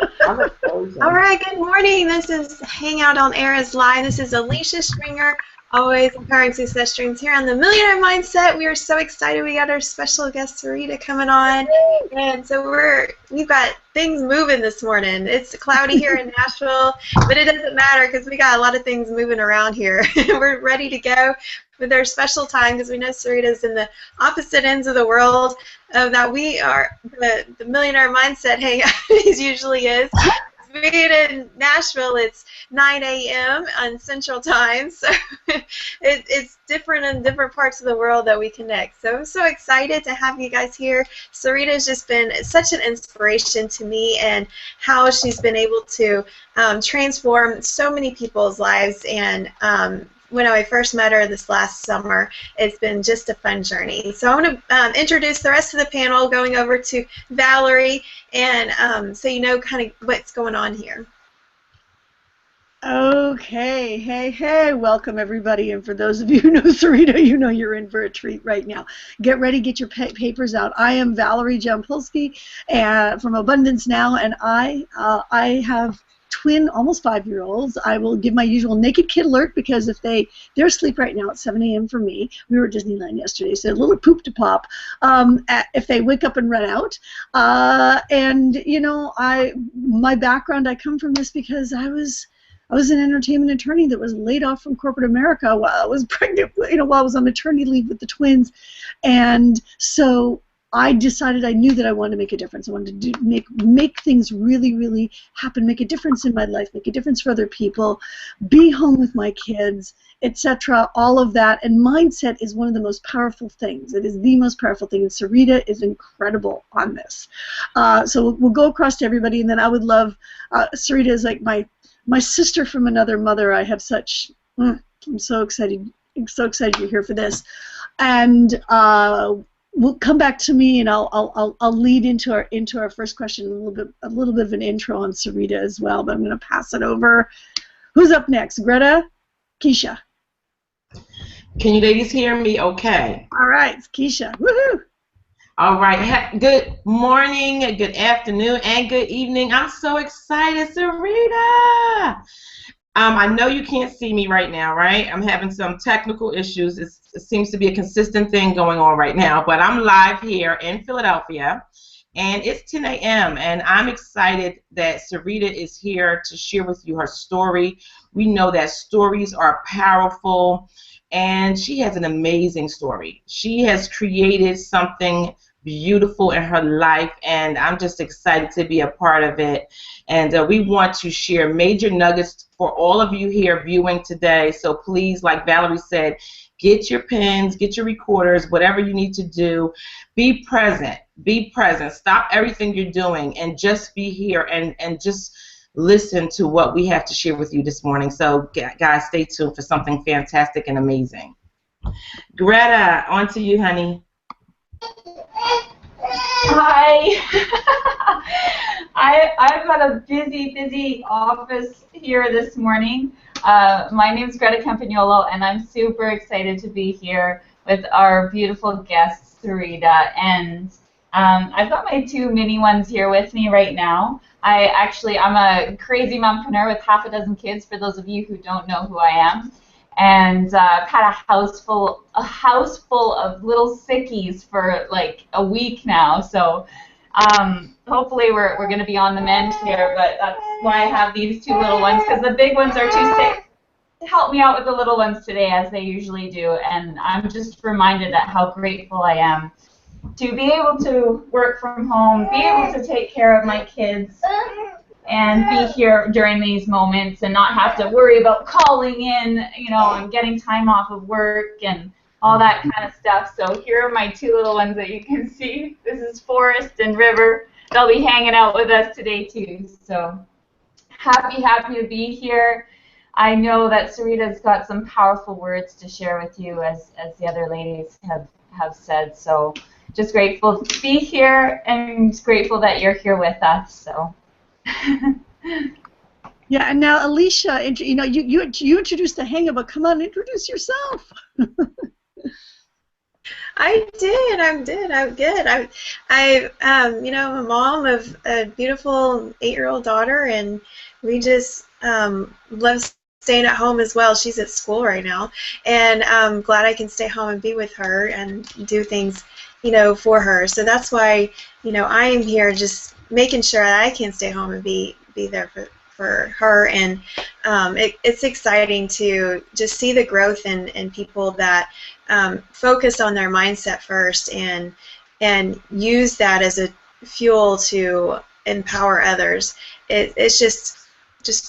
All right, good morning. This is Hangout on Air is Live. This is Alicia Stringer, always empowering success dreams here on the Millionaire Mindset. We are so excited. We got our special guest Sarita coming on, and so we've got things moving this morning. It's cloudy here in Nashville, but it doesn't matter because we got a lot of things moving around here. We're ready to go with our special time because we know Sarita's in the opposite ends of the world that we are. The Millionaire Mindset Hangout usually is. Being in Nashville, it's 9 a.m. on Central Time, so it's different in different parts of the world that we connect. So I'm so excited to have you guys here. Sarita's just been such an inspiration to me, and how she's been able to transform so many people's lives. And when I first met her this last summer, it's been just a fun journey. So I want to introduce the rest of the panel, going over to Valerie, and so you know kind of what's going on here. Okay, hey, welcome everybody, and for those of you who know Sarita, you know you're in for a treat right now. Get ready, get your papers out. I am Valerie Jampolsky from Abundance Now, and I have twin, almost 5-year-olds. I will give my usual naked kid alert because if they're asleep right now at 7 a.m. for me. We were at Disneyland yesterday, so a little poop to pop if they wake up and run out. And you know, my background, I come from this because I was an entertainment attorney that was laid off from corporate America while I was pregnant, while I was on maternity leave with the twins. And so I decided I knew that I wanted to make a difference. I wanted to make things really, really happen, make a difference in my life, make a difference for other people, be home with my kids, etc., all of that. And mindset is one of the most powerful things. It is the most powerful thing, and Sarita is incredible on this. So we'll go across to everybody, and then I would love, Sarita is like my sister from another mother. I have such, I'm so excited you're here for this. And we'll come back to me, and I'll lead into our first question, a little bit of an intro on Sarita as well. But I'm going to pass it over. Who's up next? Greta? Keisha? Can you ladies hear me? Okay. All right, it's Keisha. Woohoo! All right. Good morning, good afternoon, and good evening. I'm so excited, Sarita. I know you can't see me right now, right? I'm having some technical issues. It seems to be a consistent thing going on right now, but I'm live here in Philadelphia, and it's 10 a.m., and I'm excited that Sarita is here to share with you her story. We know that stories are powerful, and she has an amazing story. She has created something beautiful in her life, and I'm just excited to be a part of it. And we want to share major nuggets for all of you here viewing today. So please, like Valerie said, get your pens, get your recorders, whatever you need to do. Be present. Be present. Stop everything you're doing and just be here and just listen to what we have to share with you this morning. So guys, stay tuned for something fantastic and amazing. Greta, on to you, honey. Hi. I've got a busy office here this morning. My name is Greta Campagnolo, and I'm super excited to be here with our beautiful guest, Sarita. And I've got my two mini ones here with me right now. I'm a crazy mompreneur with half a dozen kids, for those of you who don't know who I am. And I've had a house full of little sickies for like a week now. So hopefully we're going to be on the mend here. But that's why I have these two little ones, because the big ones are too sick to help me out with the little ones today, as they usually do. And I'm just reminded at how grateful I am to be able to work from home, be able to take care of my kids, and be here during these moments and not have to worry about calling in, and getting time off of work and all that kind of stuff. So here are my two little ones that you can see. This is Forrest and River. They'll be hanging out with us today too. So happy to be here. I know that Sarita's got some powerful words to share with you, as the other ladies have said. So just grateful to be here and grateful that you're here with us. So. Yeah, and now Alicia, you introduced the Hangout, but come on, introduce yourself. I did. I'm good. I'm a mom of a beautiful 8-year-old daughter, and we just love staying at home as well. She's at school right now, and I'm glad I can stay home and be with her and do things, for her. So that's why, I am here just making sure that I can stay home and be there for her. And it's exciting to just see the growth in people that focus on their mindset first and use that as a fuel to empower others. It's just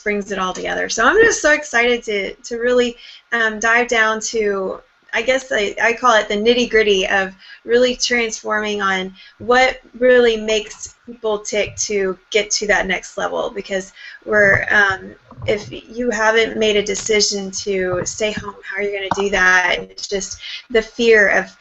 brings it all together. So I'm just so excited to really dive down to, I guess I call it the nitty-gritty of really transforming on what really makes people tick to get to that next level. Because if you haven't made a decision to stay home, how are you going to do that? It's just the fear of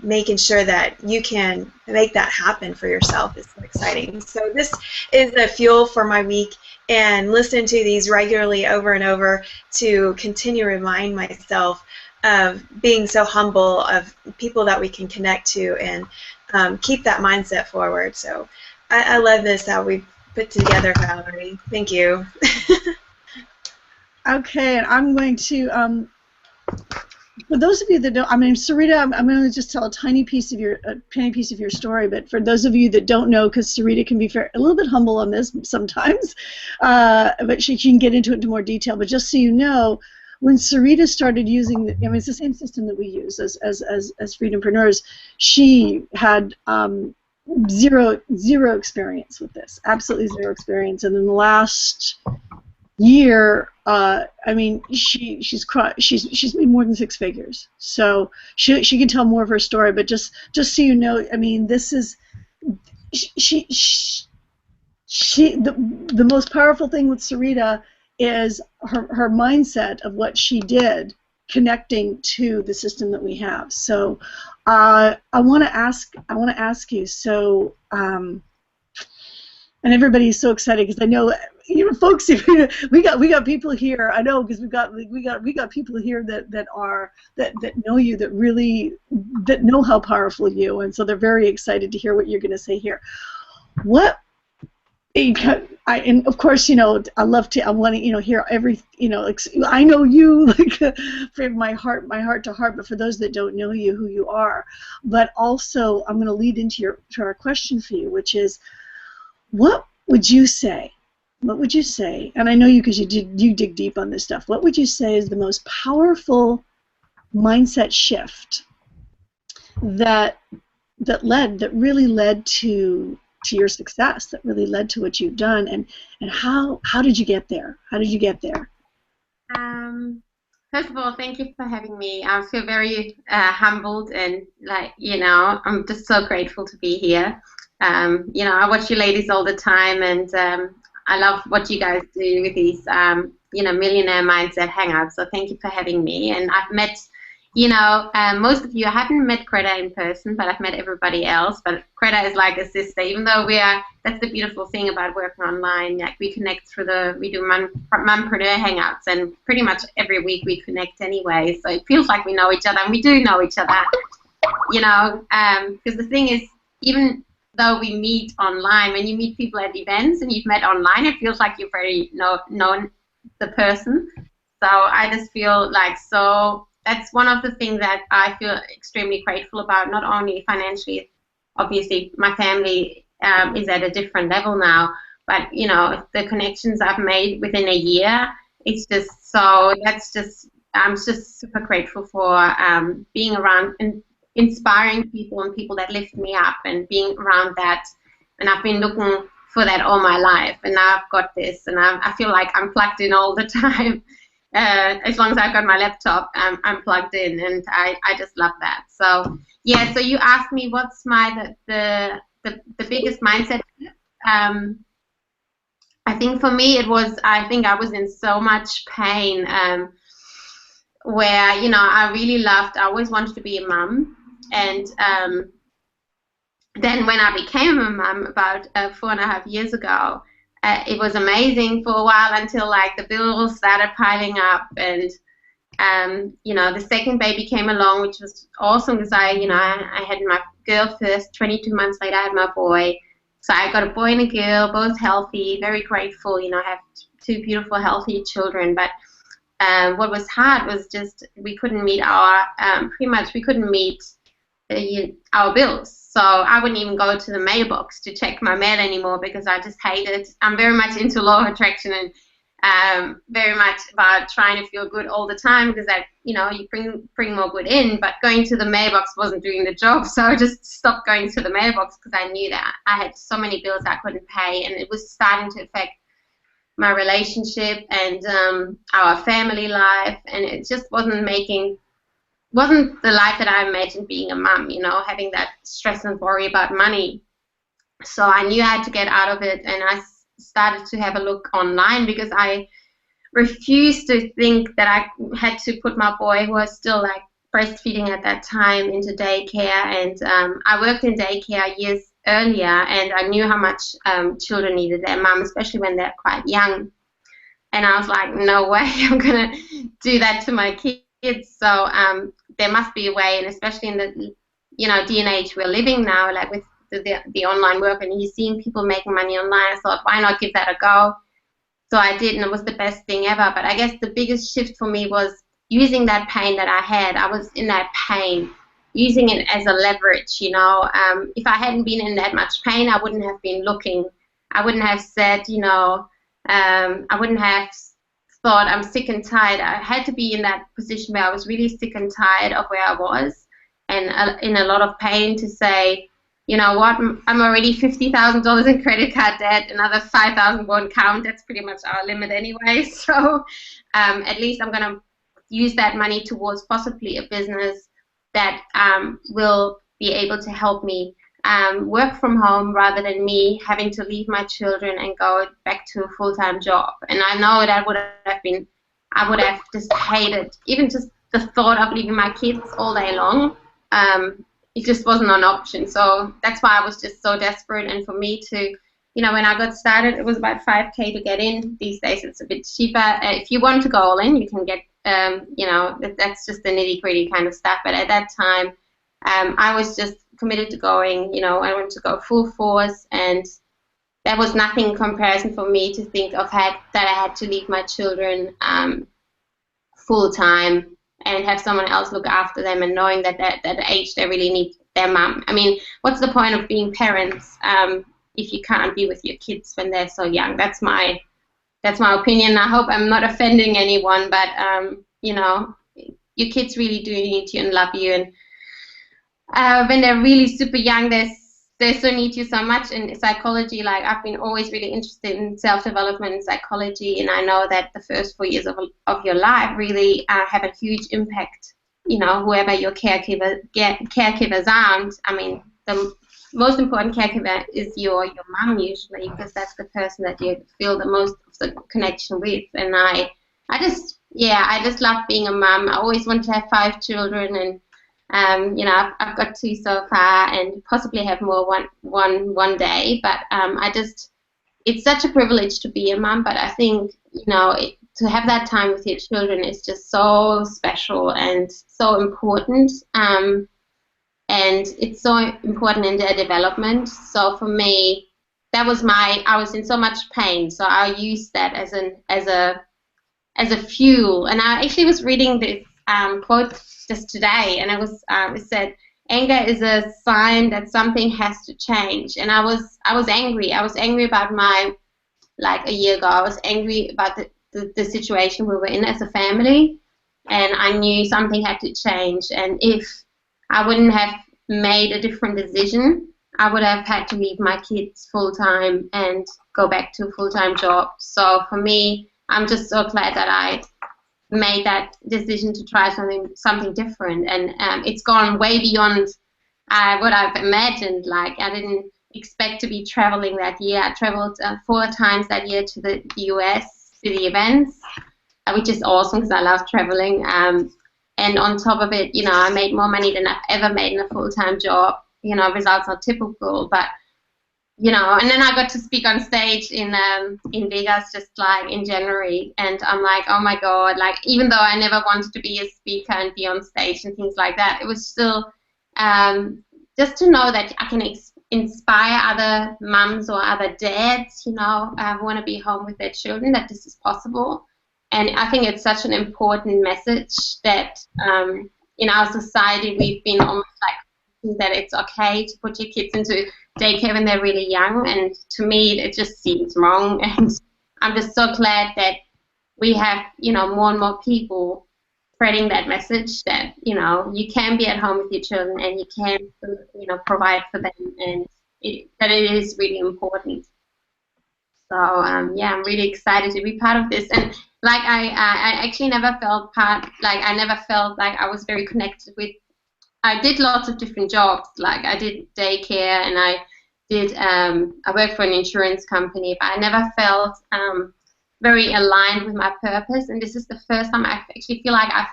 making sure that you can make that happen for yourself is so exciting. So this is the fuel for my week, and listen to these regularly over and over to continue to remind myself of being so humble, of people that we can connect to, and keep that mindset forward. So I love this, how we put together, Valerie. Thank you. Okay, and I'm going to, for those of you that don't, Sarita, I'm going to just tell a tiny piece of your story. But for those of you that don't know, because Sarita can be a little bit humble on this sometimes, but she can get into it into more detail. But just so you know, when Sarita started using, it's the same system that we use as freedompreneurs. She had zero experience with this, absolutely zero experience. And in the last year, she's made more than 6 figures. So she can tell more of her story. But just so you know, this is the most powerful thing with Sarita is her mindset of what she did, connecting to the system that we have. So I want to ask you. So and everybody's so excited because I know, folks. We got people here. I know, because we got people here that know you, that know how powerful you, and so they're very excited to hear what you're going to say here. And of course, I want to, hear every, I know you, like, from my heart to heart, but for those that don't know you, who you are. But also, I'm going to lead into our question for you, which is, what would you say? What would you say? And I know you, because you dig deep on this stuff. What would you say is the most powerful mindset shift that really led to your success, that really led to what you've done, and how did you get there? How did you get there? First of all, thank you for having me. I feel very humbled, and I'm just so grateful to be here. I watch you ladies all the time, and I love what you guys do with these Millionaire Mindset Hangouts. So thank you for having me. And I've met most of you. I haven't met Greta in person, but I've met everybody else. But Greta is like a sister, even though that's the beautiful thing about working online. Like, we connect we do mompreneur hangouts, and pretty much every week we connect anyway. So it feels like we know each other, and we do know each other, because the thing is, even though we meet online, when you meet people at events and you've met online, it feels like you've already known the person. So I just feel like, that's one of the things that I feel extremely grateful about, not only financially. Obviously, my family is at a different level now, but, the connections I've made within a year, it's just I'm just super grateful for being around and inspiring people, and people that lift me up, and being around that. And I've been looking for that all my life, and now I've got this, and I feel like I'm plugged in all the time. As long as I've got my laptop, I'm plugged in, and I just love that. So yeah, so you asked me what's the biggest mindset. I think for me I was in so much pain, where I always wanted to be a mum, and then when I became a mum about 4.5 years ago, it was amazing for a while, until like the bills started piling up, and the second baby came along, which was awesome because I had my girl first. 22 months later, I had my boy. So I got a boy and a girl, both healthy, very grateful, have two beautiful, healthy children. But what was hard was just we couldn't meet our bills. So I wouldn't even go to the mailbox to check my mail anymore because I just hated. I'm very much into law of attraction and very much about trying to feel good all the time because you bring more good in, but going to the mailbox wasn't doing the job. So I just stopped going to the mailbox because I knew that I had so many bills I couldn't pay, and it was starting to affect my relationship and our family life, and it just wasn't the life that I imagined being a mum, having that stress and worry about money. So I knew I had to get out of it, and I started to have a look online because I refused to think that I had to put my boy, who was still like breastfeeding at that time, into daycare. And I worked in daycare years earlier, and I knew how much children needed their mum, especially when they're quite young. And I was like, no way, I'm going to do that to my kids. So there must be a way, and especially in the day and age we're living now, like with the online work, and you're seeing people making money online, I thought, why not give that a go? So I did, and it was the best thing ever. But I guess the biggest shift for me was using that pain that I had. I was in that pain, using it as a leverage, If I hadn't been in that much pain, I wouldn't have been looking. I wouldn't have said, I wouldn't have thought I'm sick and tired. I had to be in that position where I was really sick and tired of where I was and in a lot of pain to say, you know what, I'm already $50,000 in credit card debt, another 5,000 won't count. That's pretty much our limit anyway. So at least I'm going to use that money towards possibly a business that will be able to help me work from home rather than me having to leave my children and go back to a full-time job. And I know that I would have just hated, even just the thought of leaving my kids all day long. It just wasn't an option. So that's why I was just so desperate. And for me to, when I got started, it was about $5K to get in. These days it's a bit cheaper. If you want to go all in, you can get, that's just the nitty-gritty kind of stuff. But at that time, I was just committed to going, I wanted to go full force, and that was nothing in comparison for me to think of that I had to leave my children full time and have someone else look after them, and knowing that at age they really need their mum. I mean, what's the point of being parents if you can't be with your kids when they're so young? That's my opinion. I hope I'm not offending anyone, but your kids really do need you and love you, and when they're really super young, they so need you so much. In psychology, like I've been always really interested in self-development and psychology, and I know that the first 4 years of your life really have a huge impact. Whoever your caregivers aren't. I mean, the most important caregiver is your mom usually, because that's the person that you feel the most of the connection with. And I just love being a mom. I always wanted to have 5 children, and I've got 2 so far, and possibly have more one day. But it's such a privilege to be a mom. But I think to have that time with your children is just so special and so important. And it's so important in their development. So for me, I was in so much pain. So I used that as a fuel. And I actually was reading this quote just today, and it said, anger is a sign that something has to change. And I was angry. I was angry about a year ago, I was angry about the situation we were in as a family, and I knew something had to change. And if I wouldn't have made a different decision, I would have had to leave my kids full time and go back to a full-time job. So for me, I'm just so glad that I made that decision to try something different, and it's gone way beyond what I've imagined. Like, I didn't expect to be traveling that year. I traveled 4 times that year to the US to the events, which is awesome because I love traveling. And on top of it, I made more money than I've ever made in a full-time job. Results are typical, but you know, and then I got to speak on stage in Vegas just like in January, and I'm like, oh my God, like even though I never wanted to be a speaker and be on stage and things like that, it was still just to know that I can inspire other mums or other dads, you know, who want to be home with their children, that this is possible. And I think it's such an important message that in our society we've been almost like that it's okay to put your kids into daycare when they're really young, and to me it just seems wrong. And I'm just so glad that we have, you know, more and more people spreading that message that, you know, you can be at home with your children and you can, you know, provide for them, and that it is really important. So yeah, I'm really excited to be part of this. And like I actually never felt I never felt like I was very connected with. I did lots of different jobs. Like I did daycare, and I worked for an insurance company, but I never felt very aligned with my purpose. And this is the first time I actually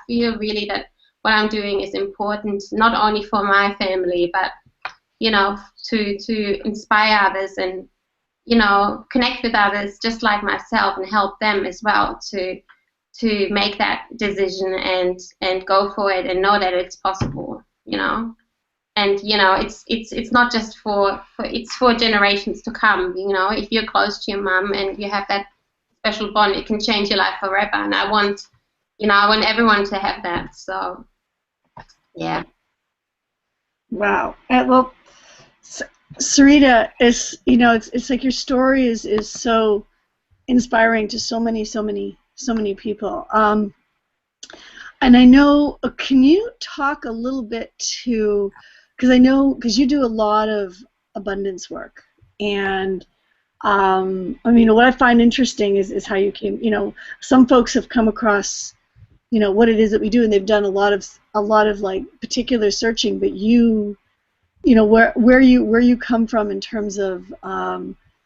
feel really that what I'm doing is important, not only for my family, but, you know, to inspire others and, you know, connect with others just like myself and help them as well to make that decision and go for it and know that it's possible, you know. And, you know, it's not just it's for generations to come, you know. If you're close to your mum and you have that special bond, it can change your life forever. And I want everyone to have that. So, yeah. Wow. Well, Sarita, you know, it's like your story is so inspiring to so many people. And I know, can you talk a little bit because you do a lot of abundance work, and I mean, what I find interesting is how you came, you know, some folks have come across, you know, what it is that we do, and they've done a lot of like particular searching, but you know, where you come from in terms of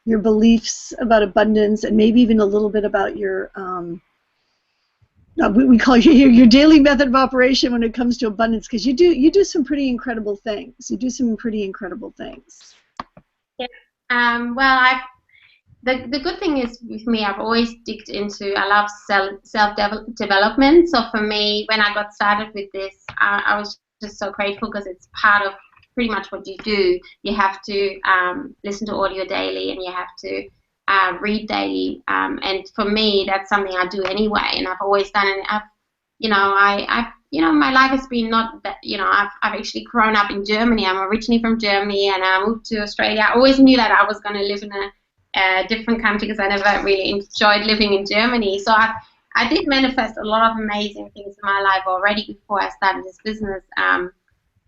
your beliefs about abundance, and maybe even a little bit about your we call your daily method of operation when it comes to abundance, because you do some pretty incredible things. Yeah. Well, the good thing is with me, I've always digged into. I love self development. So for me, when I got started with this, I was just so grateful because it's part of pretty much what you do. You have to listen to audio daily, and you have to read daily, and for me that's something I do anyway, and I've always done it. I've my life has been not that, you know, I've actually grown up in Germany. I'm originally from Germany, and I moved to Australia. I always knew that I was going to live in a different country because I never really enjoyed living in Germany. So I did manifest a lot of amazing things in my life already before I started this business, and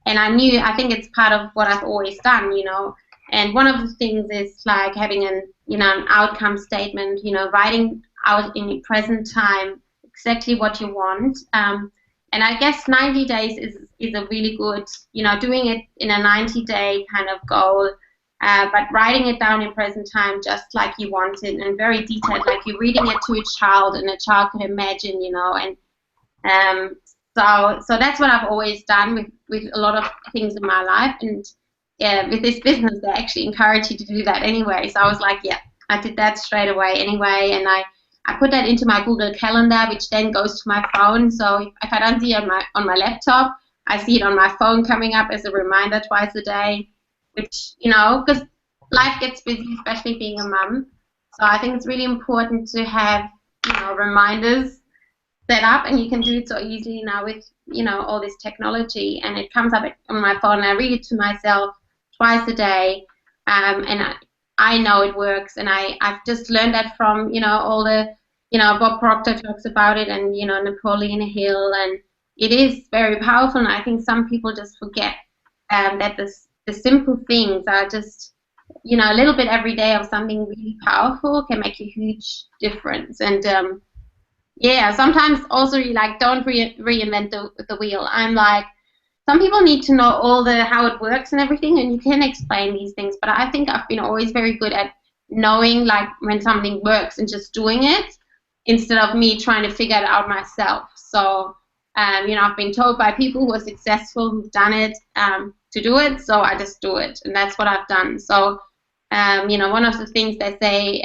I think it's part of what I've always done, you know. And one of the things is like having an outcome statement, you know, writing out in your present time exactly what you want. And I guess 90 days is a really good, you know, doing it in a 90-day kind of goal, but writing it down in present time just like you want it, and very detailed, like you're reading it to a child, and a child can imagine, you know. And so that's what I've always done with a lot of things in my life. And with this business, they actually encourage you to do that anyway. So I was like, yeah, I did that straight away anyway, and I put that into my Google Calendar, which then goes to my phone. So if I don't see it on my laptop, I see it on my phone coming up as a reminder twice a day, which, you know, because life gets busy, especially being a mum. So I think it's really important to have, you know, reminders set up, and you can do it so easily now with, you know, all this technology, and it comes up on my phone, and I read it to myself twice a day, and I know it works, and I've just learned that from, you know, all the, you know, Bob Proctor talks about it, and, you know, Napoleon Hill, and it is very powerful. And I think some people just forget that the simple things are just, you know, a little bit every day of something really powerful can make a huge difference. And yeah, sometimes also you like don't reinvent the wheel. I'm like, some people need to know all how it works and everything, and you can explain these things, but I think I've been always very good at knowing like when something works and just doing it instead of me trying to figure it out myself. So you know, I've been told by people who are successful, who've done it, to do it, so I just do it, and that's what I've done. So you know, one of the things they say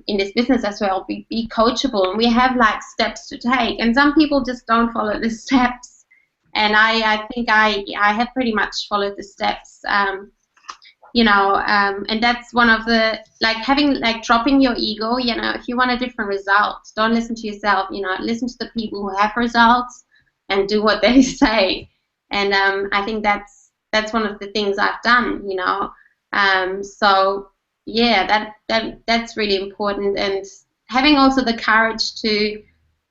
in this business as well, be coachable, and we have like steps to take, and some people just don't follow the steps, and I think I have pretty much followed the steps, you know, and that's one of the, like, dropping your ego. You know, if you want a different result, don't listen to yourself, you know, listen to the people who have results and do what they say. And I think that's one of the things I've done, you know. So yeah, that's really important, and having also the courage to,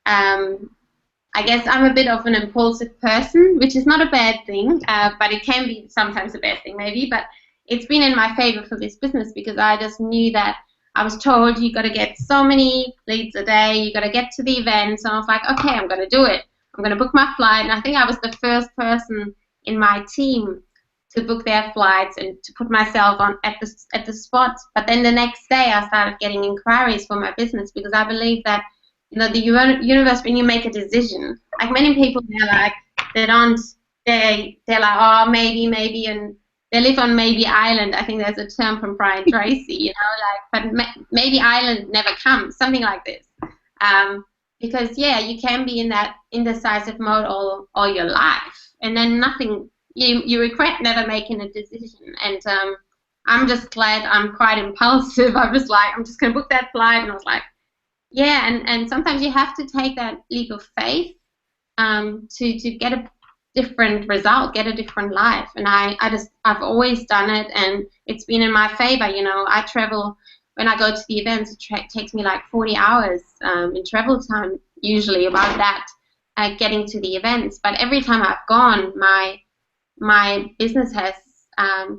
I guess I'm a bit of an impulsive person, which is not a bad thing, but it can be sometimes a bad thing maybe, but it's been in my favor for this business, because I just knew that I was told you got to get so many leads a day, you got to get to the event, so I was like, okay, I'm going to do it. I'm going to book my flight, and I think I was the first person in my team to book their flights and to put myself on at the spot. But then the next day I started getting inquiries for my business, because I believe that, you know, the universe, when you make a decision, like many people, they're like, they're like, oh, maybe, and they live on maybe island. I think there's a term from Brian Tracy, you know, like, but maybe island never comes, something like this. Because yeah, you can be in that indecisive mode all your life, and then nothing, you regret never making a decision. And I'm just glad I'm quite impulsive. I was like, I'm just going to book that flight, and I was like, yeah, and sometimes you have to take that leap of faith to get a different result, get a different life. And I've always done it, and it's been in my favor. You know, I travel, when I go to the events, it takes me like 40 hours in travel time, usually about that, getting to the events. But every time I've gone, my business has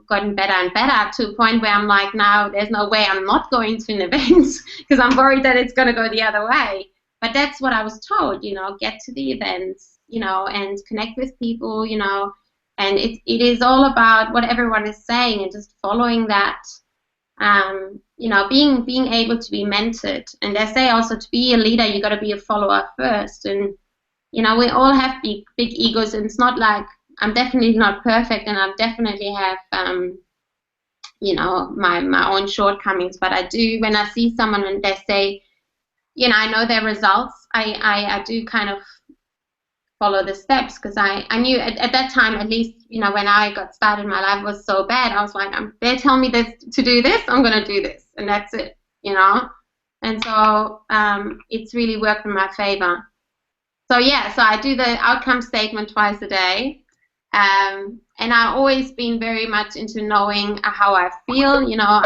gotten better and better, to a point where I'm like, now there's no way I'm not going to an event, because I'm worried that it's going to go the other way. But that's what I was told, you know, get to the events, you know, and connect with people, you know, and it is all about what everyone is saying, and just following that, you know, being able to be mentored. And they say also, to be a leader, you got to be a follower first. And, you know, we all have big egos, and it's not like, I'm definitely not perfect, and I definitely have, you know, my own shortcomings. But I do, when I see someone and they say, you know, I know their results, I do kind of follow the steps, because I knew at that time, at least, you know, when I got started, my life was so bad. I was like, they're telling me to do this, I'm going to do this, and that's it, you know. And so it's really worked in my favor. So yeah, so I do the outcome statement twice a day. And I've always been very much into knowing how I feel. You know,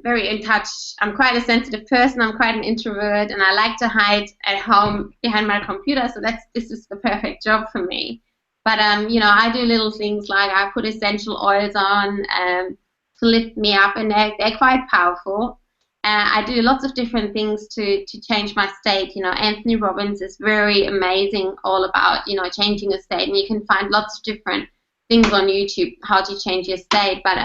very in touch. I'm quite a sensitive person. I'm quite an introvert, and I like to hide at home behind my computer. So this is the perfect job for me. But you know, I do little things like I put essential oils on to lift me up, and they're quite powerful. I do lots of different things to change my state. You know, Anthony Robbins is very amazing, all about, you know, changing your state, and you can find lots of different things on YouTube how to change your state. But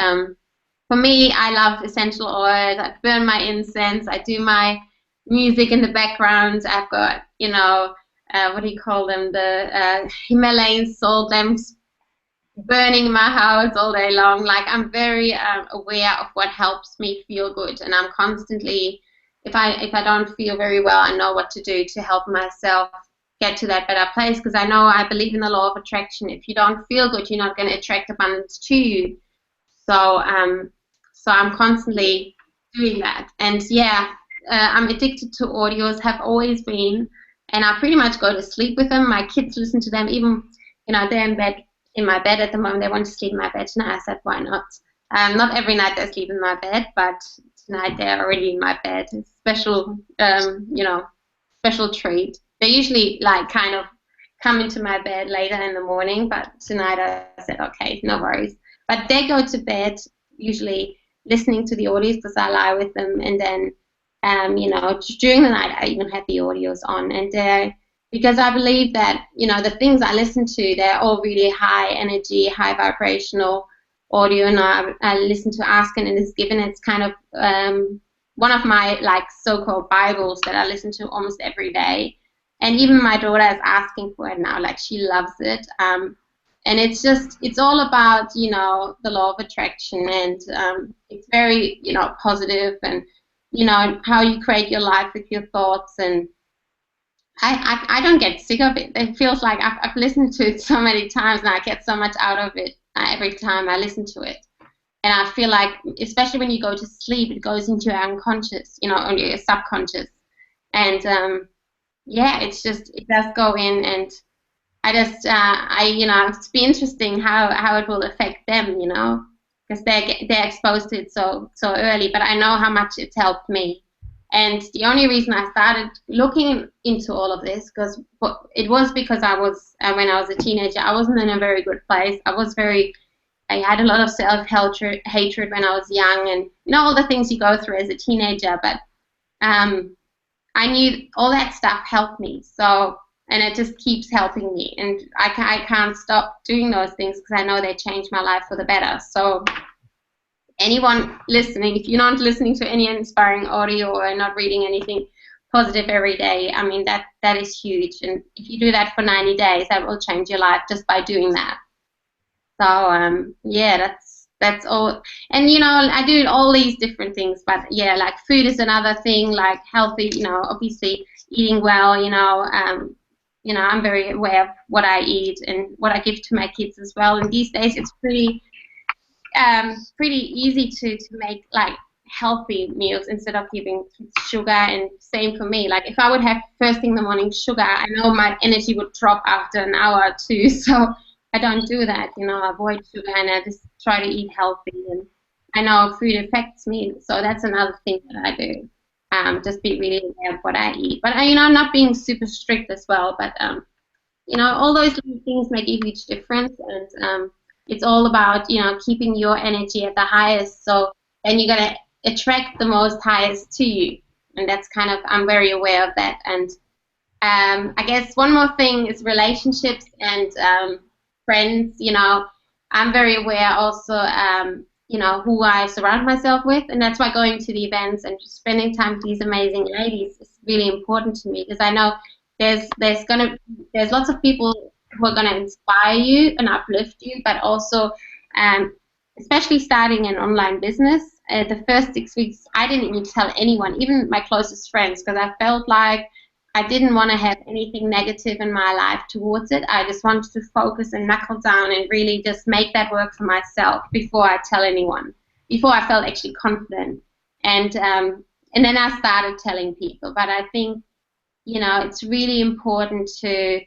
for me, I love essential oils. I burn my incense. I do my music in the background. I've got, you know, what do you call them? The Himalayan salt lamps burning in my house all day long. Like, I'm very aware of what helps me feel good, and I'm constantly, if I don't feel very well, I know what to do to help myself get to that better place, because I believe in the law of attraction. If you don't feel good, you're not going to attract abundance to you. So I'm constantly doing that. And yeah, I'm addicted to audios, have always been, and I pretty much go to sleep with them. My kids listen to them. Even, you know, they're in my bed at the moment. They want to sleep in my bed tonight. I said, why not? Not every night they sleep in my bed, but tonight they're already in my bed. It's special, you know, special treat. They usually like kind of come into my bed later in the morning, but tonight I said, okay, no worries. But they go to bed usually listening to the audios, because I lie with them, and then, you know, during the night I even have the audios on, and because I believe that, you know, the things I listen to, they're all really high energy, high vibrational audio. And I listen to Ask and It Is Given. It's kind of one of my, like, so-called Bibles that I listen to almost every day. And even my daughter is asking for it now. Like, she loves it. And And it's all about, you know, the law of attraction, and it's very, you know, positive, and, you know, how you create your life with your thoughts. And I don't get sick of it. It feels like I've listened to it so many times, and I get so much out of it every time I listen to it. And I feel like, especially when you go to sleep, it goes into your unconscious, you know, or your subconscious. And yeah, it does go in, and you know, it's be interesting how it will affect them, you know, because they're exposed to it so early. But I know how much it's helped me. And the only reason I started looking into all of this, it was because I was, when I was a teenager, I wasn't in a very good place. I had a lot of self-hatred when I was young, and, you know, all the things you go through as a teenager. But I knew all that stuff helped me. So, and it just keeps helping me. And I can't stop doing those things because I know they changed my life for the better. So anyone listening, if you're not listening to any inspiring audio or not reading anything positive every day, I mean, that is huge. And if you do that for 90 days, that will change your life just by doing that. So yeah, that's all. And, you know, I do all these different things, but yeah, like food is another thing, like healthy, you know, obviously eating well, you know, I'm very aware of what I eat and what I give to my kids as well. And these days it's pretty easy to make like healthy meals instead of giving kids sugar. And same for me, like if I would have first thing in the morning sugar, I know my energy would drop after an hour or two. So I don't do that, you know, I avoid sugar, and I just try to eat healthy. And I know food affects me, so that's another thing that I do. Just be really aware of what I eat. But, you know, I'm not being super strict as well, but, you know, all those little things make a huge difference. And it's all about, you know, keeping your energy at the highest, so then you're going to attract the most highest to you. And that's kind of, I'm very aware of that. And I guess one more thing is relationships and friends. You know, I'm very aware also, you know, who I surround myself with, and that's why going to the events and just spending time with these amazing ladies is really important to me, because I know there's lots of people who are going to inspire you and uplift you, but also, especially starting an online business, the first 6 weeks I didn't even tell anyone, even my closest friends, because I felt like I didn't want to have anything negative in my life towards it. I just wanted to focus and knuckle down and really just make that work for myself before I tell anyone, before I felt actually confident. And then I started telling people. But I think, you know, it's really important to,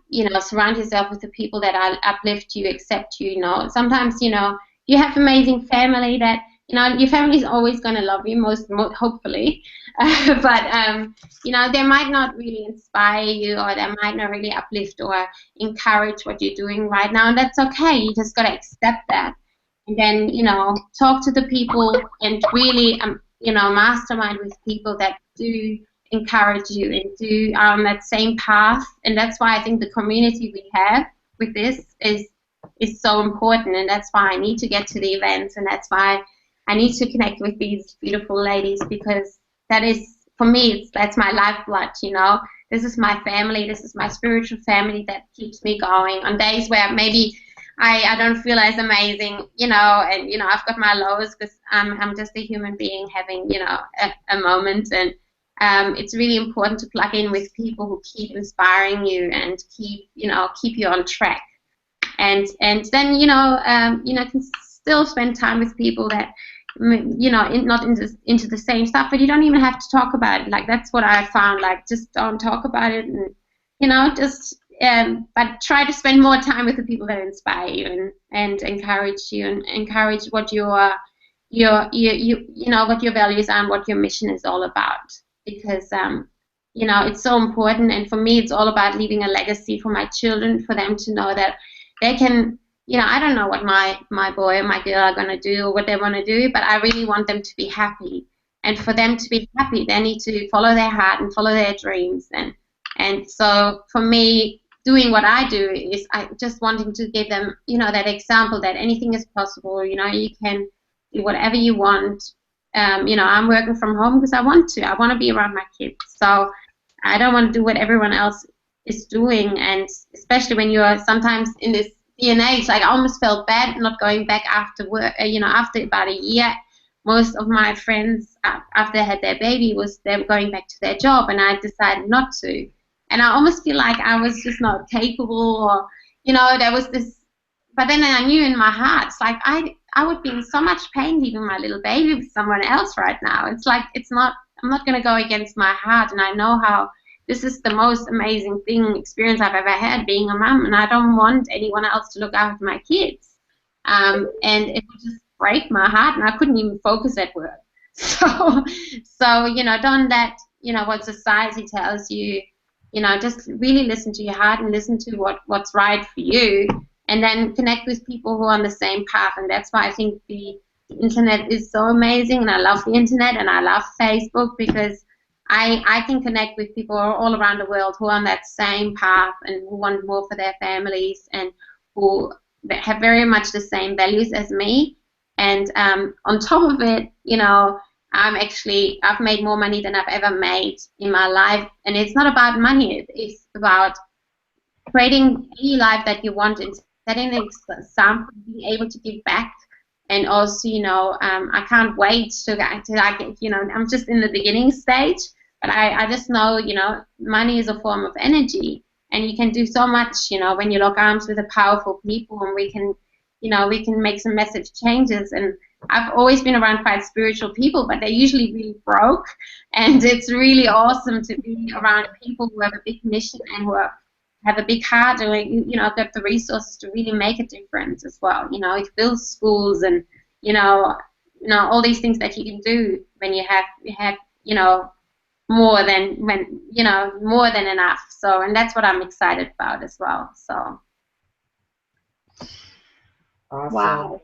you know, surround yourself with the people that uplift you, accept you. You know, sometimes, you know, you have amazing family that, you know, your family is always going to love you, most hopefully. But, you know, they might not really inspire you, or they might not really uplift or encourage what you're doing right now. And that's okay. You just got to accept that. And then, you know, talk to the people and really, you know, mastermind with people that do encourage you and do on that same path. And that's why I think the community we have with this is so important. And that's why I need to get to the events, and that's why I need to connect with these beautiful ladies, because that is, for me, that's my lifeblood, you know. This is my family. This is my spiritual family that keeps me going on days where maybe I don't feel as amazing, you know, and, you know, I've got my lows because I'm just a human being having, you know, a moment. And it's really important to plug in with people who keep inspiring you and keep you on track. And then, you know, can still spend time with people that, you know, not into the same stuff, but you don't even have to talk about it. Like, that's what I found, like, just don't talk about it, and, you know, just but try to spend more time with the people that inspire you and encourage you, and encourage what you know, what your values are and what your mission is all about, because you know, it's so important. And for me, it's all about leaving a legacy for my children, for them to know that they can, you know, I don't know what my boy or my girl are going to do or what they want to do, but I really want them to be happy. And for them to be happy, they need to follow their heart and follow their dreams. And so for me, doing what I do is I just wanting to give them, you know, that example that anything is possible. You know, you can do whatever you want. You know, I'm working from home because I want to. I want to be around my kids. So I don't want to do what everyone else is doing. And especially when you're sometimes in this DNA. It's like I almost felt bad not going back after work. After about a year, most of my friends after they had their baby they were going back to their job, and I decided not to. And I almost feel like I was just not capable, or there was this. But then I knew in my heart, it's like I would be in so much pain leaving my little baby with someone else right now. It's like I'm not going to go against my heart, and I know how this is the most amazing experience I've ever had being a mom, and I don't want anyone else to look after my kids. And it would just break my heart, and I couldn't even focus at work. So don't let what society tells you. Just really listen to your heart and listen to what's right for you, and then connect with people who are on the same path. And that's why I think the internet is so amazing, and I love the internet, and I love Facebook, because I can connect with people all around the world who are on that same path and who want more for their families and who have very much the same values as me. And on top of it, I've made more money than I've ever made in my life. And it's not about money. It's about creating any life that you want and setting an example, being able to give back. And also, I can't wait to I'm just in the beginning stage, but I just know, money is a form of energy, and you can do so much, when you lock arms with the powerful people, and we can make some massive changes. And I've always been around quite spiritual people, but they're usually really broke, and it's really awesome to be around people who have a big mission and who have a big heart, and got the resources to really make a difference as well. It builds schools, and all these things that you can do when you have more than enough. So, and that's what I'm excited about as well. So. Awesome. Wow.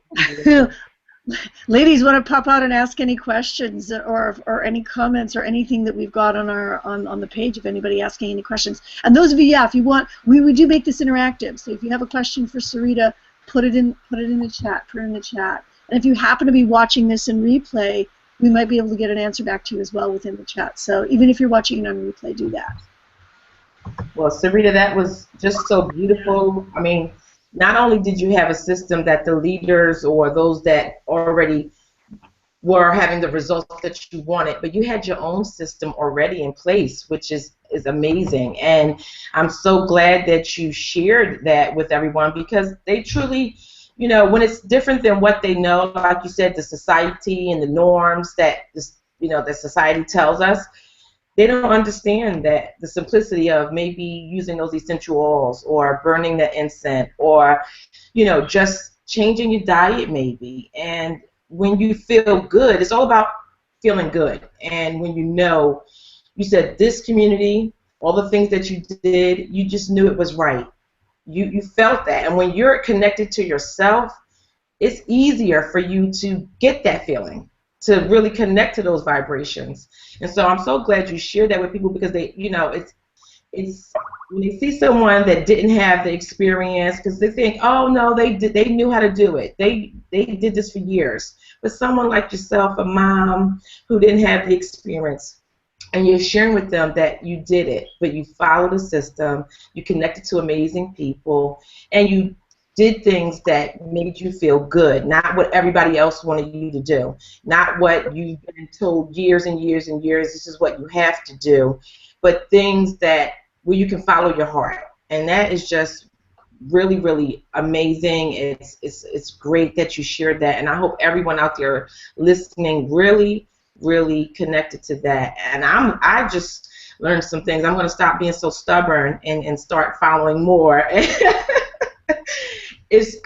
Ladies, want to pop out and ask any questions or any comments or anything that we've got on on the page, if anybody asking any questions. And those of you, if you want, we do make this interactive. So if you have a question for Sarita, put it in the chat. And if you happen to be watching this in replay, we might be able to get an answer back to you as well within the chat. So even if you're watching it on replay, do that. Well, Sarita, that was just so beautiful. I mean, not only did you have a system that the leaders or those that already were having the results that you wanted, but you had your own system already in place, which is amazing. And I'm so glad that you shared that with everyone, because they truly, when it's different than what they know, like you said, the society and the norms that that society tells us, they don't understand that the simplicity of maybe using those essential oils or burning the incense or, just changing your diet maybe. And when you feel good, it's all about feeling good. And when you said this community, all the things that you did, you just knew it was right. You felt that. And when you're connected to yourself, it's easier for you to get that feeling, to really connect to those vibrations. And so I'm so glad you shared that with people, because they, it's when they see someone that didn't have the experience, because they think, oh no, they knew how to do it. They did this for years. But someone like yourself, a mom who didn't have the experience, and you're sharing with them that you did it, but you followed the system, you connected to amazing people, and you did things that made you feel good, not what everybody else wanted you to do, not what you've been told years and years and years, this is what you have to do, but things where you can follow your heart. And that is just really, really amazing. It's great that you shared that, and I hope everyone out there listening really, really connected to that. And I just learned some things. I'm going to stop being so stubborn and start following more.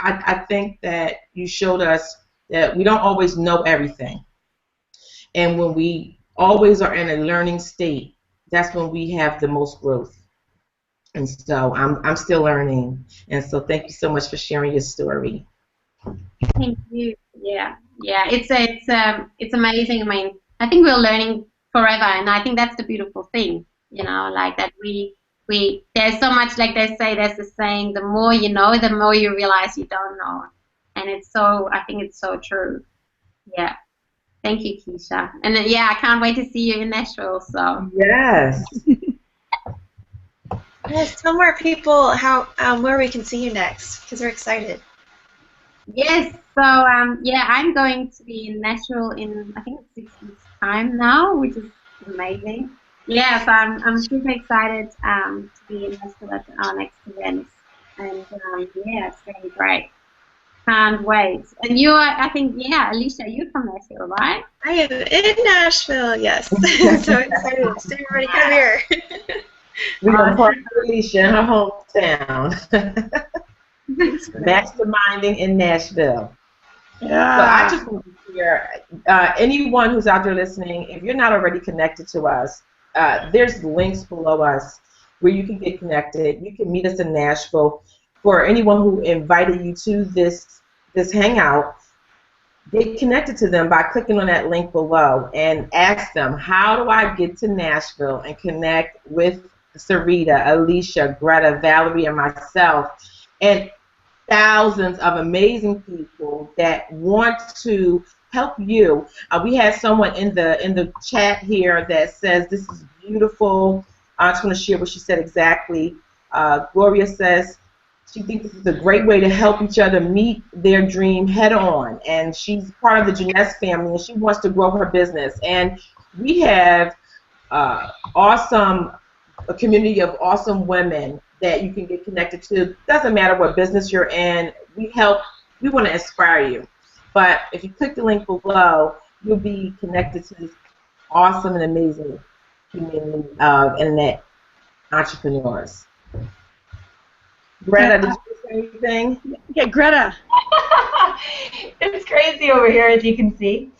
I think that you showed us that we don't always know everything. And when we always are in a learning state, that's when we have the most growth. And so I'm still learning. And so thank you so much for sharing your story. Thank you. Yeah. It's amazing. I mean, I think we're learning forever, and I think that's the beautiful thing, like that there's so much, like they say, there's a saying, the more you know, the more you realize you don't know. And I think it's so true. Yeah. Thank you, Keisha. And I can't wait to see you in Nashville. So. Yes. Yes, tell more people how where we can see you next, because we're excited. Yes, so yeah, I'm going to be in Nashville in I think it's 6 weeks time now, which is amazing. Yeah, so I'm super excited to be in Nashville at our next event, and yeah, it's going to be great. Can't wait. And you are, I think, yeah, Alicia, you're from Nashville, right? I am in Nashville, yes. I'm so excited. So everybody come here. We're going to party with Alicia in her hometown. Masterminding in Nashville. Yeah. So I just want to share, anyone who's out there listening, if you're not already connected to us, there's links below us where you can get connected. You can meet us in Nashville. For anyone who invited you to this hangout, get connected to them by clicking on that link below and ask them, how do I get to Nashville and connect with Sarita, Alicia, Greta, Valerie, and myself, and thousands of amazing people that want to help you. We had someone in the chat here that says this is beautiful. I just want to share what she said exactly. Gloria says she thinks this is a great way to help each other meet their dream head on, and she's part of the Jeunesse family, and she wants to grow her business. And we have a community of awesome women that you can get connected to. Doesn't matter what business you're in. We want to inspire you. But if you click the link below, you'll be connected to this awesome and amazing community of internet entrepreneurs. Greta, did you say anything? Yeah, Greta. It's crazy over here, as you can see.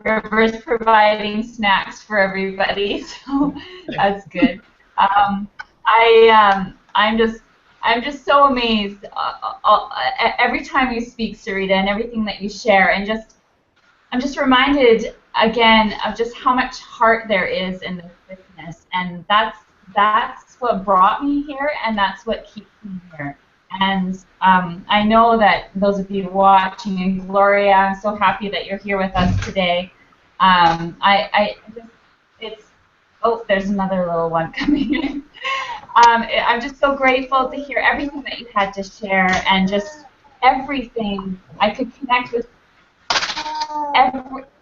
We're providing snacks for everybody, so that's good. I'm just so amazed every time you speak, Sarita, and everything that you share, and I'm just reminded again of just how much heart there is in this business, and that's what brought me here, and that's what keeps me here. And I know that those of you watching, and Gloria, I'm so happy that you're here with us today. There's another little one coming in. I'm just so grateful to hear everything that you had to share, and just everything. I could connect with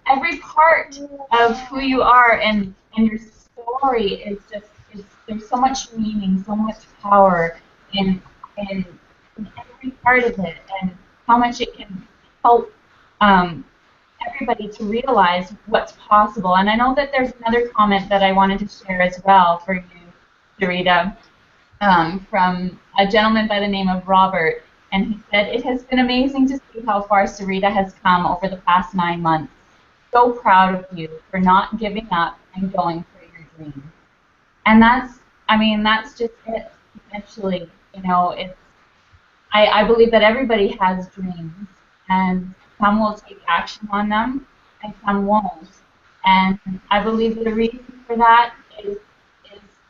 every part of who you are, and your story is just, there's so much meaning, so much power in every part of it, and how much it can help everybody to realize what's possible. And I know that there's another comment that I wanted to share as well for you, Sarita, from a gentleman by the name of Robert, and he said, "It has been amazing to see how far Sarita has come over the past 9 months. So proud of you for not giving up and going for your dreams." And that's just it, essentially. You know, I believe that everybody has dreams, and some will take action on them, and some won't. And I believe the reason for that is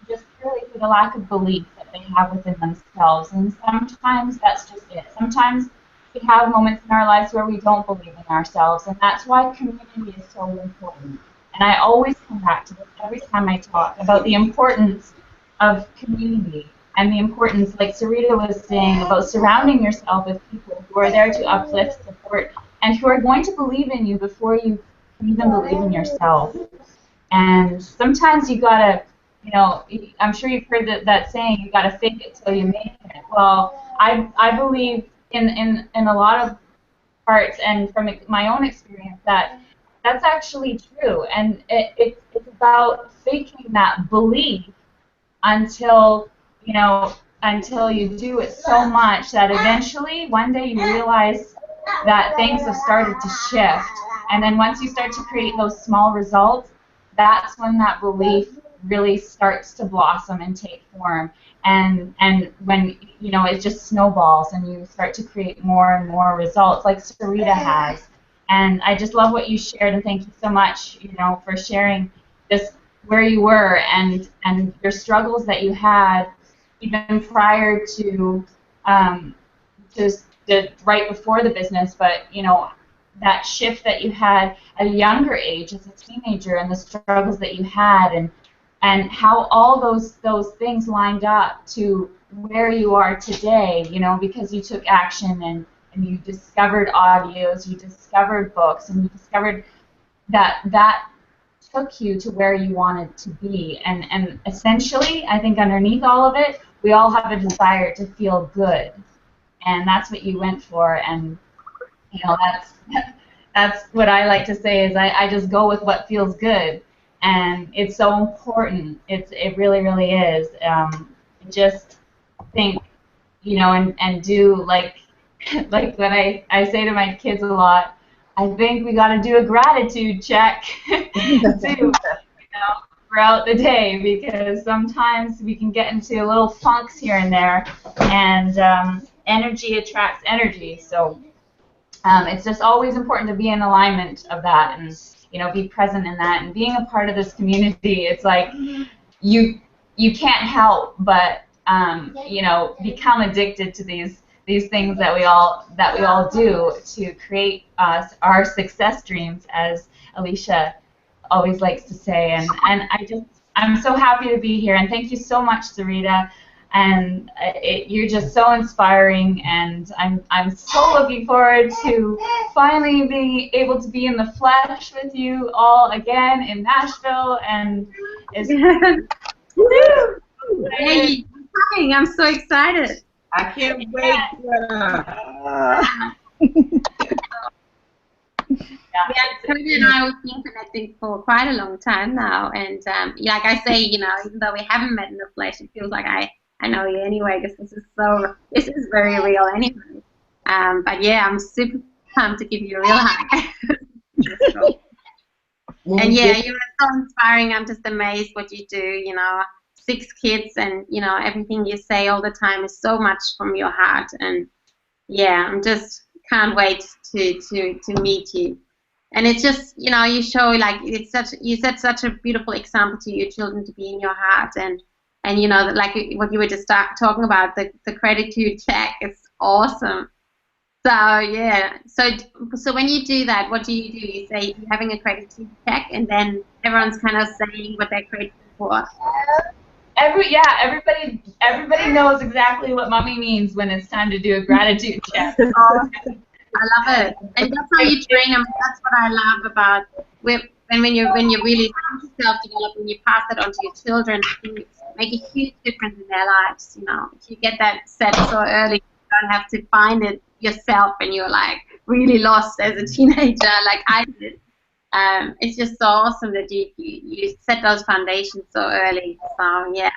just really for the lack of belief that they have within themselves. And sometimes that's just it. Sometimes we have moments in our lives where we don't believe in ourselves, and that's why community is so important. And I always come back to this every time I talk about the importance of community, and the importance, like Sarita was saying, about surrounding yourself with people who are there to uplift, support, and who are going to believe in you before you even believe in yourself. And sometimes you gotta, I'm sure you've heard that saying, you gotta fake it till you make it. Well, I believe in a lot of parts, and from my own experience, that's actually true. And it's about faking that belief until you do it so much that eventually one day you realize that things have started to shift. And then once you start to create those small results, that's when that belief really starts to blossom and take form. And when it just snowballs, and you start to create more and more results, like Sarita has. And I just love what you shared, and thank you so much, for sharing this, where you were, and your struggles that you had even prior to just right before the business, but that shift that you had at a younger age as a teenager, and the struggles that you had, and how all those things lined up to where you are today, you know, because you took action and you discovered audios, you discovered books, and you discovered that took you to where you wanted to be. And essentially, I think underneath all of it, we all have a desire to feel good. And that's what you went for. And, you know, that's what I like to say is I just go with what feels good. And it's so important. It really, really is. Just think, you know, and do like what I say to my kids a lot. I think we got to do a gratitude check too, you know, throughout the day, because sometimes we can get into little funks here and there, and energy attracts energy. So it's just always important to be in alignment of that, and you know, be present in that, and being a part of this community. It's like you can't help but you know, become addicted to these things that we all do to create our success dreams, as Alicia always likes to say. And I'm so happy to be here, and thank you so much, Sarita. And you're just so inspiring, and I'm so looking forward to finally being able to be in the flesh with you all again in Nashville. And it's Hey, I'm so excited. I can't wait. Sarita and I have been connecting for quite a long time now, and like I say, you know, even though we haven't met in the flesh, it feels like I know you anyway, because this is very real anyway. But yeah, I'm super pumped to give you a real hug. And yeah, you're so inspiring. I'm just amazed what you do. You know, 6 kids, and you know, everything you say all the time is so much from your heart. And yeah, I'm just can't wait to meet you. And it's just, you know, you show like you set such a beautiful example to your children to be in your heart, and you know, like what you were just talking about, the gratitude check is awesome. So yeah, so when you do that, what do? You say you're having a gratitude check, and then everyone's kind of saying what they're grateful for. Everybody knows exactly what mommy means when it's time to do a gratitude check. I love it, and that's how you train them. That's what I love about when you really self-develop, when you pass it on to your children, you make a huge difference in their lives. You know, if you get that set so early, you don't have to find it yourself, and you're like really lost as a teenager, like I did. It's just so awesome that you set those foundations so early. So yeah,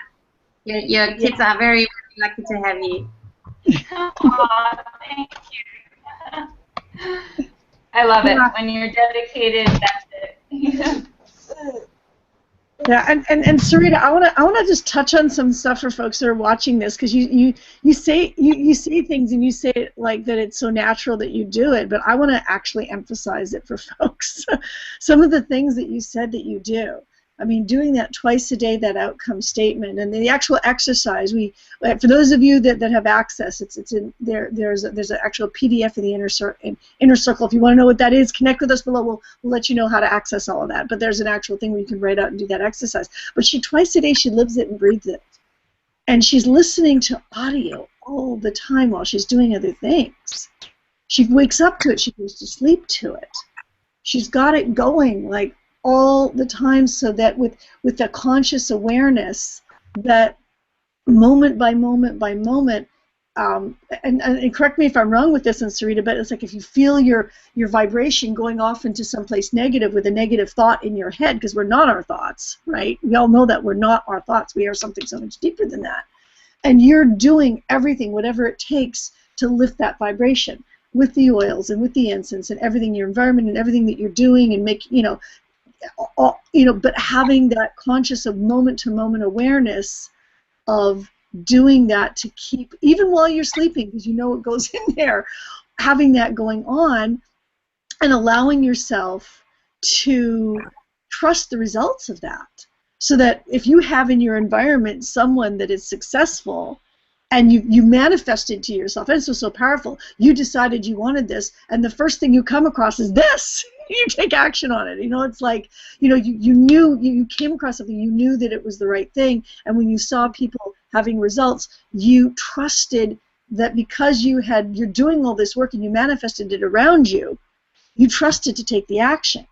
your kids are very, very lucky to have you. Oh, thank you. I love it. When you're dedicated, that's it. Yeah, and Sarita, I wanna just touch on some stuff for folks that are watching this, because you say things, and you say it like that it's so natural that you do it, but I want to actually emphasize it for folks. Some of the things that you said that you do. I mean, doing that twice a day, that outcome statement, and the actual exercise. For those of you that have access, it's in there. There's an actual PDF in the inner circle. If you want to know what that is, connect with us below. We'll let you know how to access all of that. But there's an actual thing where you can write out and do that exercise. But twice a day, she lives it and breathes it, and she's listening to audio all the time while she's doing other things. She wakes up to it. She goes to sleep to it. She's got it going like all the time, so that with the conscious awareness, that moment by moment by moment, and correct me if I'm wrong with this, and Sarita, but it's like if you feel your vibration going off into someplace negative with a negative thought in your head, because we're not our thoughts, right? We all know that we're not our thoughts. We are something so much deeper than that. And you're doing everything, whatever it takes, to lift that vibration with the oils and with the incense and everything, your environment and everything that you're doing, and make, but having that conscious of moment-to-moment awareness of doing that to keep, even while you're sleeping, because you know it goes in there, having that going on, and allowing yourself to trust the results of that. So that if you have in your environment someone that is successful, and you manifested to yourself, and this was so powerful, you decided you wanted this, and the first thing you come across is this. you take action on it. You know, it's like, you know, you knew, you came across something, you knew that it was the right thing, and when you saw people having results, you trusted that because you're doing all this work and you manifested it around you, you trusted to take the action.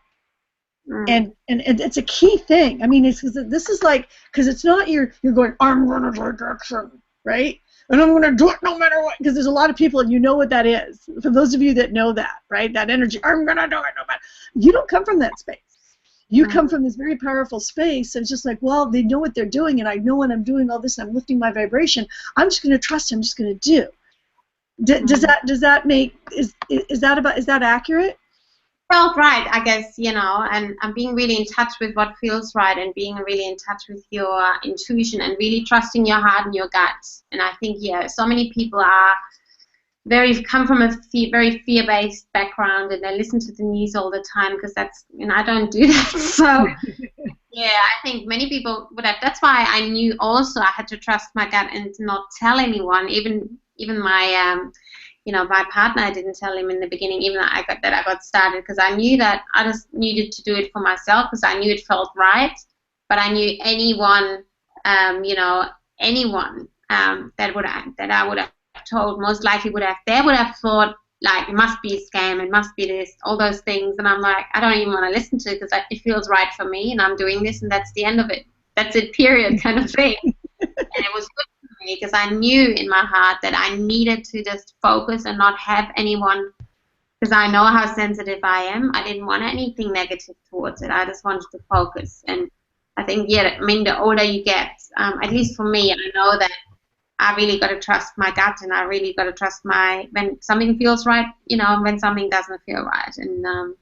And it's a key thing. I mean, this is like, because it's not you're going, I'm going to take action, right? And I'm going to do it no matter what. Because there's a lot of people, and you know what that is. For those of you that know that, right? That energy, I'm going to do it no matter. You don't come from that space. You come from this very powerful space, and it's just like, well, they know what they're doing, and I know when I'm doing all this, and I'm lifting my vibration. I'm just going to trust. I'm just going to do. Does that make is that accurate? Felt right, I guess, you know, and I'm being really in touch with what feels right, and being really in touch with your intuition, and really trusting your heart and your gut. And I think, yeah, so many people come from a very fear-based background, and they listen to the news all the time, because that's, you know, I don't do that. So yeah, I think many people would have. That's why I knew also I had to trust my gut and to not tell anyone, even my you know, my partner, I didn't tell him in the beginning, even that I got started, because I knew that I just needed to do it for myself, because I knew it felt right. But I knew anyone, you know, anyone that I would have told, most likely would have thought, like, it must be a scam, it must be this, all those things. And I'm like, I don't even want to listen to it, because it feels right for me, and I'm doing this, and that's the end of it. That's it, period, kind of thing. And it was good for me, because I knew in my heart that I needed to just focus and not have anyone, because I know how sensitive I am. I didn't want anything negative towards it. I just wanted to focus. And I think, yeah, I mean, the older you get, at least for me, I know that I really got to trust my gut, and I really got to trust when something feels right, you know, when something doesn't feel right. And,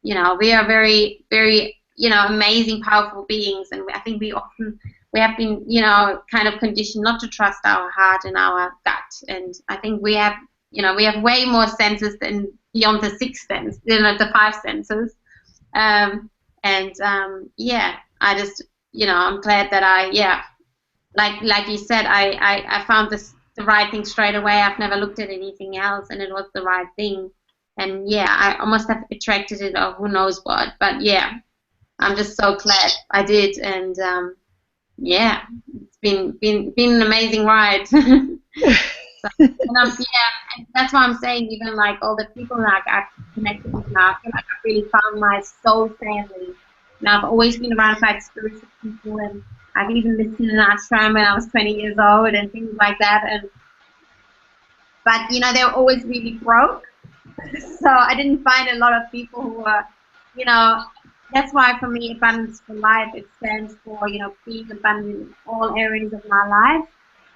you know, we are very, very, you know, amazing, powerful beings, and I think we have been, you know, kind of conditioned not to trust our heart and our gut. And I think we have way more senses than beyond the sixth sense, you know, the five senses. Yeah, I just, you know, I'm glad that like you said, I found the right thing straight away. I've never looked at anything else, and it was the right thing. And yeah, I almost have attracted it, or who knows what. But yeah, I'm just so glad I did. And yeah, it's been an amazing ride. And that's why I'm saying, even like all the people like I've connected with now, I feel like I've really found my soul family. And I've always been around like spiritual people, and I've even lived in an ashram when I was 20 years old and things like that. But you know, they were always really broke, so I didn't find a lot of people who were, you know. That's why for me, Abundance for Life, it stands for, you know, being abundant in all areas of my life.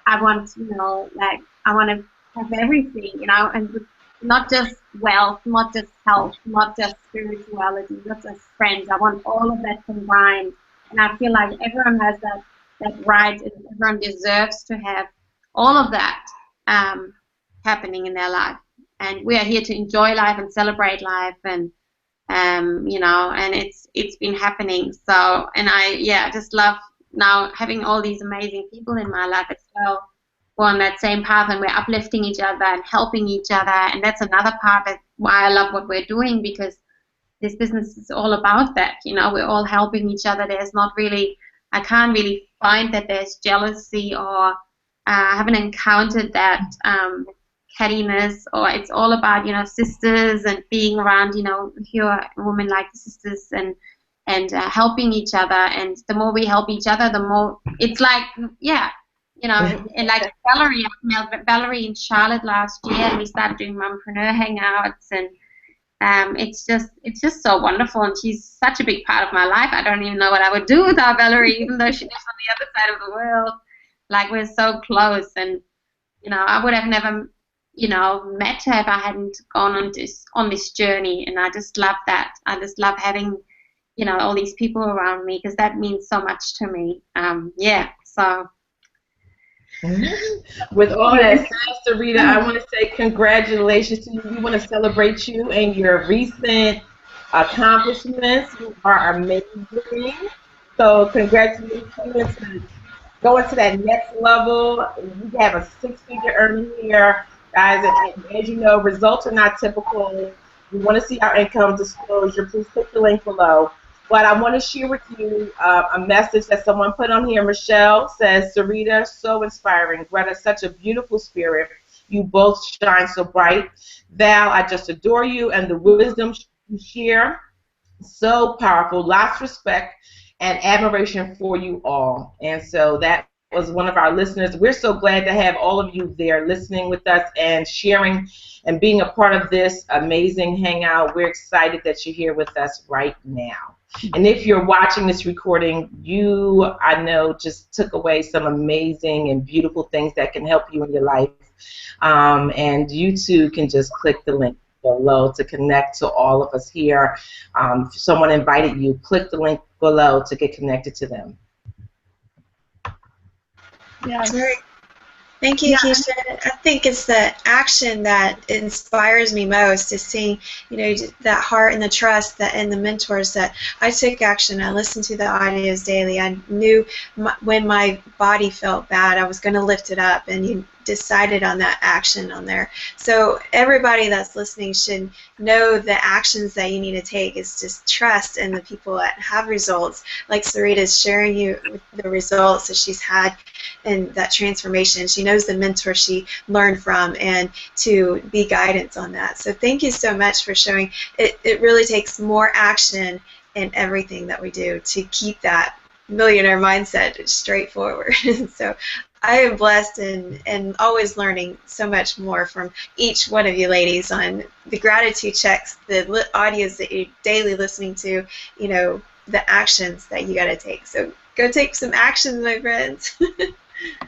I want, you know, like, I want to have everything, you know, and not just wealth, not just health, not just spirituality, not just friends. I want all of that combined. And I feel like everyone has that right, and everyone deserves to have all of that happening in their life. And we are here to enjoy life and celebrate life, and you know, and it's been happening. So, and I just love now having all these amazing people in my life as well, who are on that same path, and we're uplifting each other and helping each other. And that's another part that's why I love what we're doing, because this business is all about that. You know, we're all helping each other. There's not really, I can't really find that there's jealousy, or I haven't encountered that cattiness, or it's all about, you know, sisters and being around, you know, pure women like sisters, and helping each other. And the more we help each other, the more it's like, yeah, you know, and like Valerie, I met Valerie in Charlotte last year, and we started doing mompreneur hangouts, and it's just so wonderful, and she's such a big part of my life. I don't even know what I would do without Valerie, even though she lives on the other side of the world. Like, we're so close, and you know, I would have never, you know, met her if I hadn't gone on this journey. And I just love that. I just love having, you know, all these people around me, because that means so much to me. Yeah, so. With all that said, Sarita, I want to say congratulations to you. We want to celebrate you and your recent accomplishments. You are amazing. So congratulations to going to that next level. We have a 6-figure earning here. Guys, and as you know, results are not typical. you want to see our income disclosure, please click the link below. But I want to share with you a message that someone put on here. Michelle says, Sarita, so inspiring. Greta, such a beautiful spirit. You both shine so bright. Val, I just adore you and the wisdom you share. So powerful. Lots of respect and admiration for you all. And so that was one of our listeners. We're so glad to have all of you there listening with us and sharing and being a part of this amazing hangout. We're excited that you're here with us right now. And if you're watching this recording, you, I know, just took away some amazing and beautiful things that can help you in your life. And you too can just click the link below to connect to all of us here. If someone invited you, click the link below to get connected to them. Yeah. Thank you, Keisha. I think it's the action that inspires me most, is seeing, you know, that heart and the trust that and the mentors that I took action. I listened to the audios daily. I knew when my body felt bad, I was going to lift it up, and you decided on that action on there. So everybody that's listening should know the actions that you need to take is just trust in the people that have results, like Sarita's sharing you the results that she's had and that transformation. She knows the mentor she learned from, and to be guidance on that. So thank you so much for showing. It really takes more action in everything that we do to keep that millionaire mindset straightforward. So I am blessed and always learning so much more from each one of you ladies on the gratitude checks, the audios that you're daily listening to, you know, the actions that you got to take. So go take some action, my friends.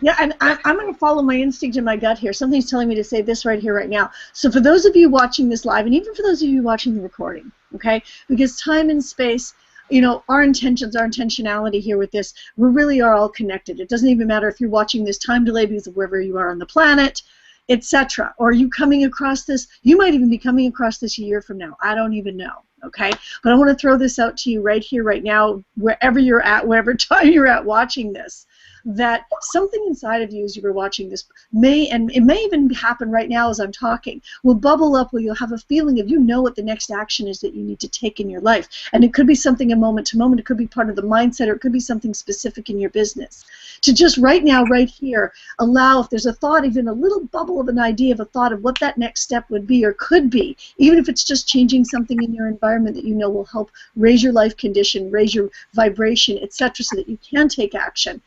Yeah, and I'm going to follow my instinct in my gut here. Something's telling me to say this right here, right now. So for those of you watching this live, and even for those of you watching the recording, okay, because time and space, you know, our intentions, our intentionality here with this, we really are all connected. It doesn't even matter if you're watching this time delay because of wherever you are on the planet, etc. Or you coming across this, you might even be coming across this a year from now. I don't even know, okay? But I want to throw this out to you right here, right now, wherever you're at, wherever time you're at watching this, that something inside of you as you were watching this may, and it may even happen right now as I'm talking, will bubble up where you'll have a feeling of, you know, what the next action is that you need to take in your life. And it could be something a moment to moment, it could be part of the mindset, or it could be something specific in your business. To just right now, right here, allow, if there's a thought, even a little bubble of an idea of a thought of what that next step would be or could be, even if it's just changing something in your environment that you know will help raise your life condition, raise your vibration, etc., so that you can take action.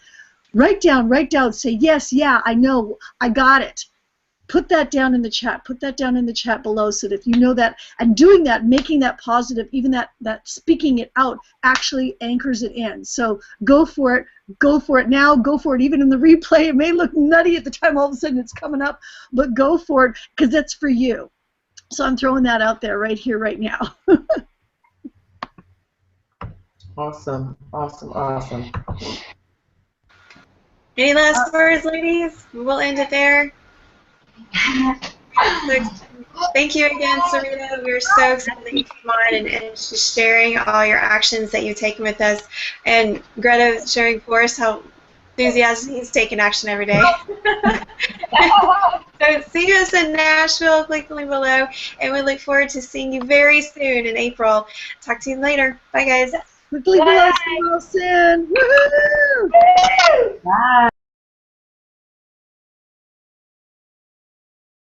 Write down, say, yes, yeah, I know, I got it. Put that down in the chat. Put that down in the chat below so that if you know that, and doing that, making that positive, even that speaking it out actually anchors it in. So go for it now, go for it even in the replay. It may look nutty at the time all of a sudden it's coming up, but go for it because that's for you. So I'm throwing that out there right here, right now. Awesome, awesome, awesome. Any last words, ladies? We'll end it there. Thank you again, Sarita. We're so excited that you came on and just sharing all your actions that you've taken with us. And Greta sharing for us how enthusiastic he's taking action every day. So see us in Nashville. Click the link below. And we look forward to seeing you very soon in April. Talk to you later. Bye, guys. Click the link below. See you all soon. Woohoo! Bye.